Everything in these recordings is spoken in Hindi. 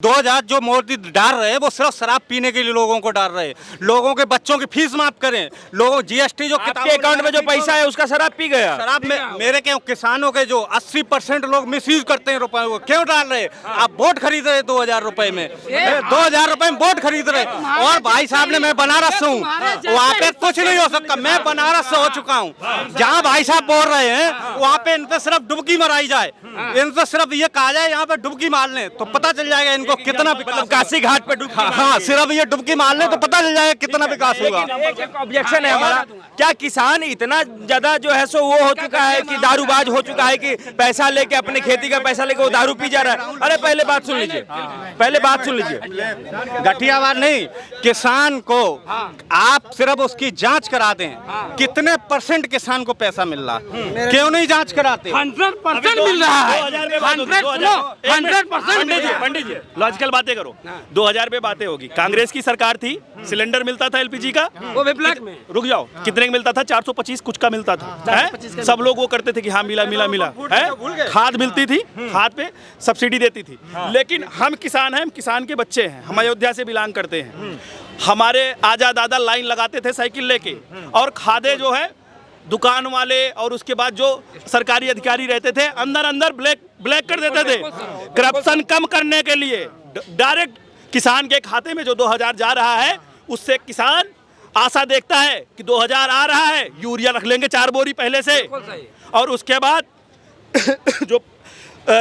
2000 जो मोदी डाल रहे हैं वो सिर्फ शराब पीने के लिए लोगों को डाल रहे हैं। लोगों के बच्चों की फीस माफ करें, लोगों जीएसटी जो आपके अकाउंट में जो पैसा है उसका शराब पी गया। शराब में मेरे क्यों किसानों के जो 80% लोग मिसयूज करते हैं रुपए को क्यों डाल रहे हैं? आप वोट खरीद रहे 2000 रुपए में, 2000 रुपए में वोट खरीद रहे। और भाई साहब ने मैं बनारस से हूँ, वहाँ पे कुछ नहीं हो सकता। मैं बनारस से हो चुका हूँ, जहाँ भाई साहब बोल रहे हैं वहाँ पे इन पे सिर्फ डुबकी मराई जाए, इन पे सिर्फ ये कहा जाए यहाँ पे डुबकी मार लें तो पता चल जाएगा इनको कितना मतलब काशी घाट पे हाँ सिर्फ ये डुबकी मार लें तो पता चल जाएगा कितना विकास होगा। एक ऑब्जेक्शन है हमारा, क्या किसान इतना ज्यादा जो है सो वो हो चुका है कि दारूबाज हो चुका है कि पैसा लेके अपने खेती का पैसा लेके वो दारू पी जा रहा है? अरे पहले बात सुन लीजिए, पहले बात सुन लीजिए। गठियावाद नहीं, किसान को आप सिर्फ उसकी जांच करा दें कितने % किसान को पैसा मिल रहा, क्यों नहीं जांच कराते? 100% मिल रहा है। 100% पंडित जी लॉजिकल बातें करो। 2000 पे बातें होगी। कांग्रेस की सरकार थी, सिलेंडर मिलता था एलपीजी का, वो भी ब्लैक में। रुक जाओ, कितने का मिलता था? 425 कुछ का मिलता था, है? सब लोग वो करते थे कि हाँ मिला मिला मिला है। खाद मिलती थी, खाद पे सब्सिडी देती थी। लेकिन हम किसान हैं, हम किसान के बच्चे हैं, हम अयोध्या से बिलोंग करते हैं। हमारे आजा दादा लाइन लगाते थे साइकिल लेके, और खादे जो है दुकान वाले और उसके बाद जो सरकारी अधिकारी रहते थे अंदर अंदर ब्लैक कर देते थे। करप्शन कम करने के लिए डायरेक्ट किसान के खाते में जो 2000 जा रहा है, उससे किसान आशा देखता है कि 2000 आ रहा है, यूरिया रख लेंगे 4 बोरी पहले से, और उसके बाद जो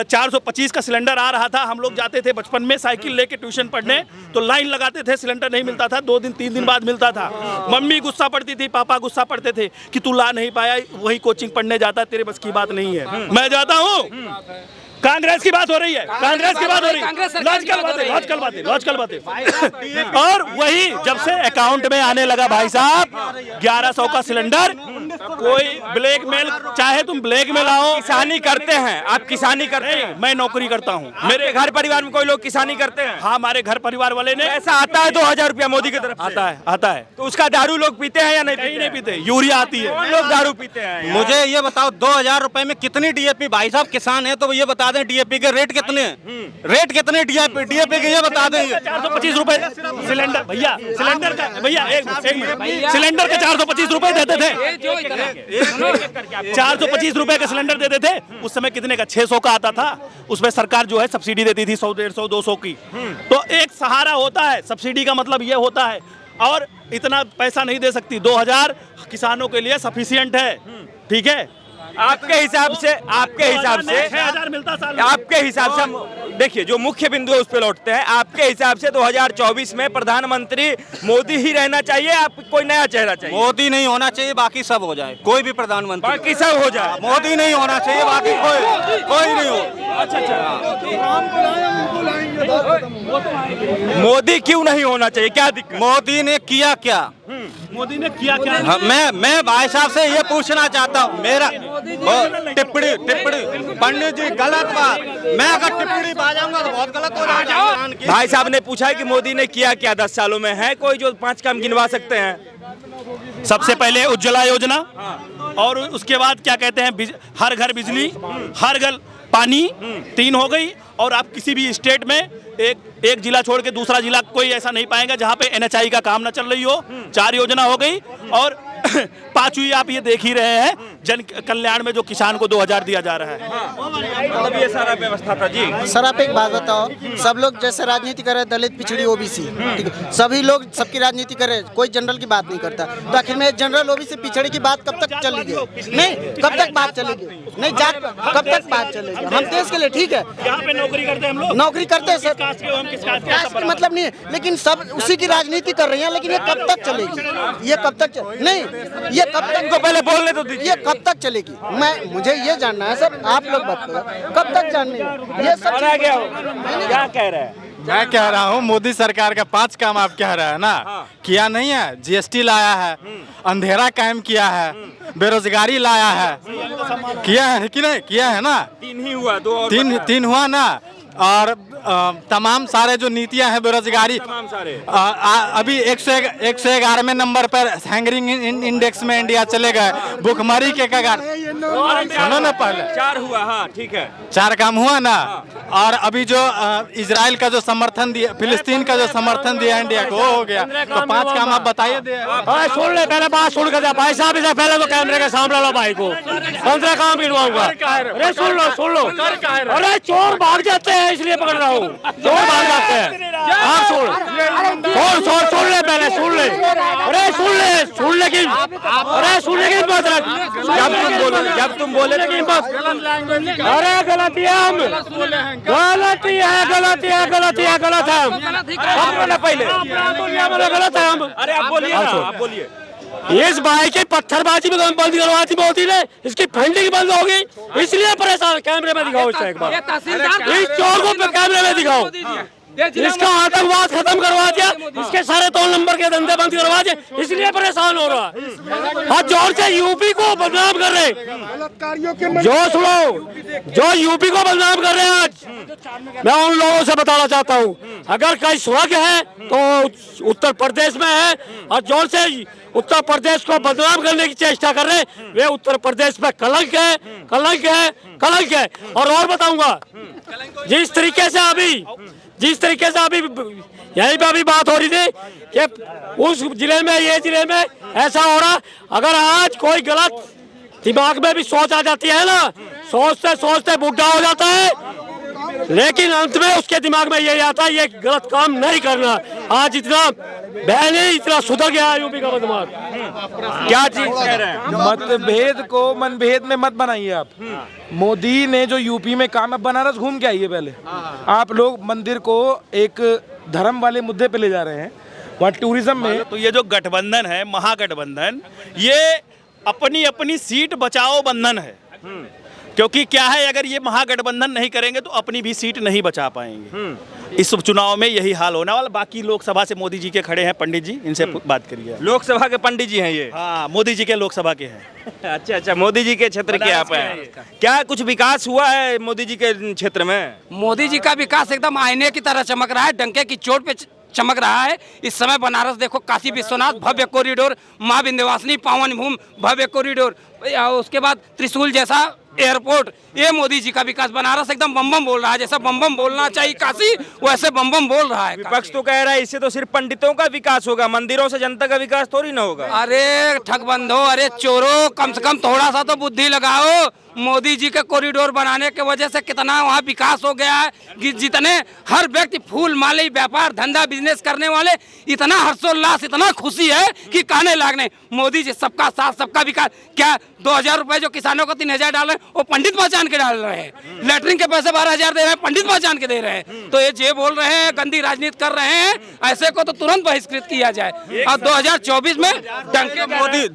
425 का सिलेंडर आ रहा था। हम लोग जाते थे बचपन में साइकिल लेके ट्यूशन पढ़ने, तो लाइन लगाते थे, सिलेंडर नहीं मिलता था, 2 दिन 3 दिन बाद मिलता था। मम्मी गुस्सा पड़ती थी, पापा गुस्सा पड़ते थे कि तू ला नहीं पाया, वही कोचिंग पढ़ने जाता, तेरे बस की बात नहीं है। मैं जाता हूँ। कांग्रेस की बात हो रही है, कांग्रेस की बात हो रही है, लॉजिकल बातें। और वही जब से अकाउंट में आने लगा भाई साहब 1100 का सिलेंडर, कोई ब्लैक मेल, चाहे तुम ब्लैक में लाओ। किसानी करते हैं आप? किसानी करते हैं? मैं नौकरी करता हूँ। मेरे घर परिवार में कोई लोग किसानी करते हैं? हाँ, हमारे घर परिवार वाले ने। ऐसा आता है 2000 रुपया मोदी की तरफ से? आता है। तो उसका दारू लोग पीते हैं या नहीं? नहीं पीते, यूरिया आती है। कौन लोग दारू पीते हैं? मुझे ये बताओ 2000 रुपए में कितनी डीएपी? भाई साहब किसान है तो ये बता दें डीएपी के रेट कितने हैं? रेट कितने डीएपी के ये बता दें। 425 रुपए सिलेंडर, भैया सिलेंडर का, भैया एक मिनट, सिलेंडर के 425 रुपए देते थे। 425 रुपए का सिलेंडर देते थे। उस समय कितने का? 600 का आता था। उसमें सरकार जो है सब्सिडी देती थी 100, 150, 200 की। तो एक सहारा होता है, सब्सिडी का मतलब ये होता है। और इतना पैसा नहीं दे सकती। 2000 किसानों के लिए सफिशिएंट है, ठीक है? आपके हिसाब से 6000 मिलता साल। आपके हिसाब से देखिए, जो मुख्य बिंदु है उस पे लौटते हैं। आपके हिसाब से 2024 में प्रधानमंत्री मोदी ही रहना चाहिए, आप कोई नया चेहरा चाहिए? मोदी नहीं होना चाहिए, बाकी सब हो जाए, कोई भी प्रधानमंत्री, बाकी सब हो जाए। मोदी नहीं होना चाहिए, बाकी कोई नहीं हो। मोदी क्यों नहीं होना चाहिए? क्या दिक्कत? मोदी ने किया क्या? मोदी ने किया क्या? हाँ, मैं भाई साहब से ये पूछना चाहता हूँ। मेरा टिप्पणी पंडित जी गलत बात, मैं अगर टिप्पणी पा जाऊंगा तो बहुत गलत हो जाएगा। भाई साहब ने पूछा है कि मोदी ने किया क्या 10 सालों में? है कोई जो 5 काम गिनवा सकते हैं? सबसे पहले उज्ज्वला योजना, और उसके बाद क्या कहते हैं, हर घर बिजली, हर घर पानी, 3 हो गई। और आप किसी भी स्टेट में एक जिला छोड़ के दूसरा जिला कोई ऐसा नहीं पाएंगे जहां पे एनएचआई का काम न चल रही हो। 4 योजना हो गई। और 5वीं आप ये देख ही रहे हैं, जन कल्याण में जो किसान को 2000 दिया जा रहा है। मतलब ये सारा व्यवस्था था जी। सर आप एक बात बताओ, सब लोग जैसे राजनीति कर रहे हैं, दलित पिछड़ी ओबीसी, ठीक है, सभी लोग सबकी राजनीति कर रहे हैं, कोई जनरल की बात नहीं करता। तो आखिर में जनरल ओबीसी पिछड़ी की बात कब तक चलेगी? नहीं, कब तक बात चलेगी? नहीं, जात कब तक बात चलेगी? हम देश के लिए ठीक है, यहाँ पे नौकरी करते हैं हम लोग, नौकरी करते हैं सर, कास्ट के, हम किस कास्ट के, कास्ट की मतलब नहीं है, लेकिन सब उसी की राजनीति कर रही हैं। लेकिन ये कब तक चलेगी? ये कब तक नहीं, ये कब तक, इनको पहले बोलने तो दीजिए। ये कब तक चलेगी? मुझे ये जानना है सर, आप लोग बात करो, कब तक जाननी है ये सब? क्या कह रहे हैं? मैं कह रहा हूँ मोदी सरकार का 5 काम आप कह रहे हैं ना, किया नहीं है? जीएसटी लाया है, अंधेरा कायम किया है, बेरोजगारी लाया है, किया है कि नहीं? किया है ना? 3 ही हुआ, 2 और 3 हुआ ना। और तमाम सारे जो नीतियां हैं बेरोजगारी, तमाम सारे अभी 111वें नंबर पर हैंगरिंग इंडेक्स में इंडिया चले गए, भुखमरी के कगार। सुनो ना पहले 4 हुआ, हाँ ठीक है। 4 काम हुआ ना। और अभी जो इजराइल का जो समर्थन दिया, फिलिस्तीन का जो समर्थन दिया इंडिया को, हो गया। तो 5 काम आप बताइए दे। सुन ले, पहले बात सुन कर भाई साहब, इसे पहले तो कैमरे के सामने लो भाई को 15 काम गिनवाऊंगा। अरे सुन लो। अरे चोर भाग जाते हैं इसलिए पकड़ रहा हूँ, चोर भाग जाते हैं। हाँ सुन ले पहले, सुन ले। अरे सुन लेकिन बात रख। जब तुम बोले लेकिन बात, अरे गलत है हम, गलत है हम पहले गलत है हम। अरे आप बोलिए ना, आप बोलिए। इस भाई की पत्थरबाजी में बंद करवाती मोदी ने, इसकी फंडिंग बंद होगी इसलिए परेशान। कैमरे में दिखाओ इसका एक बार, इस चोर को कैमरे में दिखाओ। इसका आतंकवाद खत्म करवा दिया, इसके सारे 2 नंबर के धंधे बंद करवा दिए इसलिए परेशान हो रहा है। और जोर से यूपी को बदनाम कर रहे, जो यूपी को बदनाम कर रहे हैं आज। मैं उन लोगों से बताना चाहता हूँ, अगर कहीं स्वर्ग है तो उत्तर प्रदेश में है, और जोर से उत्तर प्रदेश को बदनाम करने की चेष्टा कर रहे हैं, वे उत्तर प्रदेश में कलंक है। और बताऊंगा, जिस तरीके से अभी यहीं पे अभी बात हो रही थी कि उस जिले में, ये जिले में ऐसा हो रहा, अगर आज कोई गलत दिमाग में भी सोच आ जाती है ना, सोचते बुढ़ा हो जाता है, लेकिन अंत में उसके दिमाग में यही आता है ये गलत काम नहीं करना। आज इतना सुधर गया यूपी का बदमाश। क्या चीज कह रहे हैं? मतभेद को मनभेद में मत बनाइए आप। मोदी ने जो यूपी में काम, अब बनारस घूम के आइए पहले। आप लोग मंदिर को एक धर्म वाले मुद्दे पे ले जा रहे हैं, वहाँ टूरिज्म में। तो ये जो गठबंधन है, महागठबंधन, ये अपनी सीट बचाओ बंधन है। क्योंकि क्या है, अगर ये महागठबंधन नहीं करेंगे तो अपनी भी सीट नहीं बचा पाएंगे। इस उपचुनाव में यही हाल होने वाला। बाकी लोकसभा से मोदी जी के खड़े हैं पंडित जी, इनसे बात करिए। लोकसभा के पंडित जी हैं ये? हाँ, मोदी जी के लोकसभा के हैं। अच्छा, मोदी जी के क्षेत्र के आप हैं। क्या कुछ विकास हुआ है मोदी जी के क्षेत्र में? मोदी जी का विकास एकदम आईने की तरह चमक रहा है, डंके की चोट पे चमक रहा है। इस समय बनारस देखो, काशी विश्वनाथ भव्य कॉरिडोर, माँ विंध्यवासिनी पावन भूमि भव्य कॉरिडोर, उसके बाद त्रिशूल जैसा एयरपोर्ट, ये मोदी जी का विकास। बनारस एकदम बम बम बोल रहा है, जैसा बम बम बोलना चाहिए काशी, वैसे बम बम बोल रहा है। विपक्ष तो कह रहा है इससे तो सिर्फ पंडितों का विकास होगा, मंदिरों से जनता का विकास थोड़ी ना होगा। अरे ठगबंधो, अरे चोरों, कम से कम थोड़ा सा तो बुद्धि लगाओ। मोदी जी के कॉरिडोर बनाने के वजह से कितना वहाँ विकास हो गया है कि जितने हर व्यक्ति फूल माली व्यापार धंधा बिजनेस करने वाले, इतना हर्षोल्लास, इतना खुशी है कि कहने लागने। मोदी जी सबका साथ सबका विकास। क्या 2000 रुपए जो किसानों को 3000 डाल रहे हैं, वो पंडित पहचान के डाल रहे हैं। लेटरिन के पैसे 12000 दे रहे हैं, पंडित पहचान के दे रहे हैं। तो ये बोल रहे हैं गंदी राजनीति कर रहे हैं, ऐसे को तो तुरंत बहिष्कृत किया जाए। और 2024 में डंके मोदी